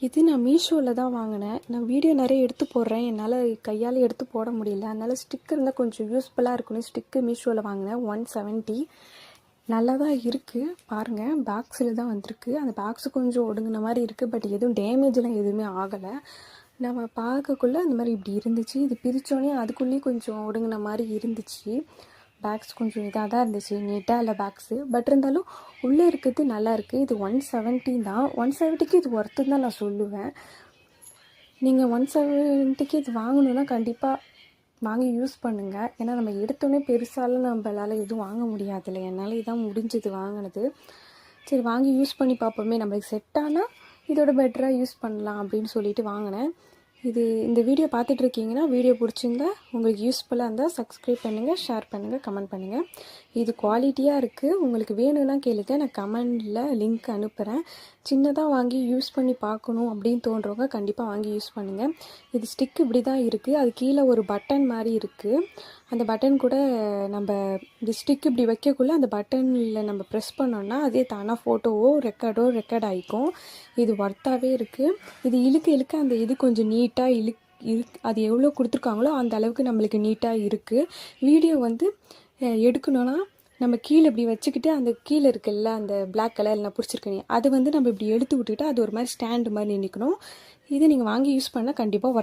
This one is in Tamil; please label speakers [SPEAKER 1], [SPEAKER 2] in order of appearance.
[SPEAKER 1] இது நான் மீஷோவில் தான் வாங்கினேன். நான் வீடியோ நிறைய எடுத்து போடுறேன், என்னால் கையால் எடுத்து போட முடியல. அதனால் ஸ்டிக்கர் இருந்தால் கொஞ்சம் யூஸ்ஃபுல்லாக இருக்குன்னு ஸ்டிக்கு மீஷோவில் வாங்கினேன். 170 நல்லா தான் இருக்குது. பாருங்கள், பாக்ஸில் தான் வந்திருக்கு. அந்த பாக்ஸு கொஞ்சம் ஒடுங்கின மாதிரி இருக்குது, பட் எதுவும் டேமேஜ்லாம் எதுவுமே ஆகலை. நம்ம பார்க்கக்குள்ளே அந்த மாதிரி இப்படி இருந்துச்சு. இது பிரித்தோடனே அதுக்குள்ளேயும் கொஞ்சம் ஒடுங்கின மாதிரி இருந்துச்சு. பேக்ஸ் கொஞ்சம் இதாக தான் இருந்துச்சு, நீட்டாக இல்லை பேக்ஸு. பட் இருந்தாலும் உள்ளே இருக்கிறது நல்லா இருக்குது. இது 170 தான். 170க்கு இது ஒர்த்து தான் நான் சொல்லுவேன். நீங்கள் 170க்கு இது வாங்கணுன்னா கண்டிப்பாக வாங்கி யூஸ் பண்ணுங்கள். ஏன்னா நம்ம எடுத்தோடனே பெருசாலாம் நம்மளால் எதுவும் வாங்க முடியாதுல்ல. என்னால் இதான் முடிஞ்சது வாங்கினது. சரி, வாங்கி யூஸ் பண்ணி பார்ப்போமே, நம்மளுக்கு செட் ஆனால் இதோட பெட்டராக யூஸ் பண்ணலாம் அப்படின்னு சொல்லிட்டு வாங்கினேன். இந்த வீடியோ பார்த்துட்ருக்கீங்கன்னா, வீடியோ பிடிச்சிருந்தா உங்களுக்கு யூஸ்ஃபுல்லாக இருந்தால் சப்ஸ்கிரைப் பண்ணுங்கள், ஷேர் பண்ணுங்கள், கமெண்ட் பண்ணுங்கள். இது குவாலிட்டியாக இருக்குது. உங்களுக்கு வேணும்னா கேளுங்க, நான் கமெண்டில் லிங்க் அனுப்புகிறேன். சின்னதாக வாங்கி யூஸ் பண்ணி பார்க்கணும் அப்படின்னு தோன்றவங்க கண்டிப்பாக வாங்கி யூஸ் பண்ணுங்கள். இது ஸ்டிக் இப்படி தான் இருக்குது. அது கீழே ஒரு பட்டன் மாதிரி இருக்குது. அந்த பட்டன் கூட நம்ம இந்த ஸ்டிக் இப்படி வைக்கக்குள்ளே அந்த பட்டனில் நம்ம ப்ரெஸ் பண்ணோன்னா அதே தானாக ஃபோட்டோவோ ரெக்கார்ட் ஆகிக்கும். இது ஒர்த்தாகவே இருக்குது. இது இழுக்க அந்த இது கொஞ்சம் நீட்டாக அது எவ்வளோ கொடுத்துருக்காங்களோ அந்த அளவுக்கு நம்மளுக்கு நீட்டாக இருக்குது. வீடியோ எடுக்கணுன்னா நம்ம கீழே இப்படி வச்சுக்கிட்டு அந்த கீழே இருக்குல்ல அந்த பிளாக் கலரில் நான் பிடிச்சிருக்கேன், அது நம்ம இப்படி எடுத்து விட்டுக்கிட்டு அது ஒரு மாதிரி ஸ்டாண்டு மாதிரி நிற்கணும். இதை நீங்கள் வாங்கி யூஸ் பண்ணால் கண்டிப்பாக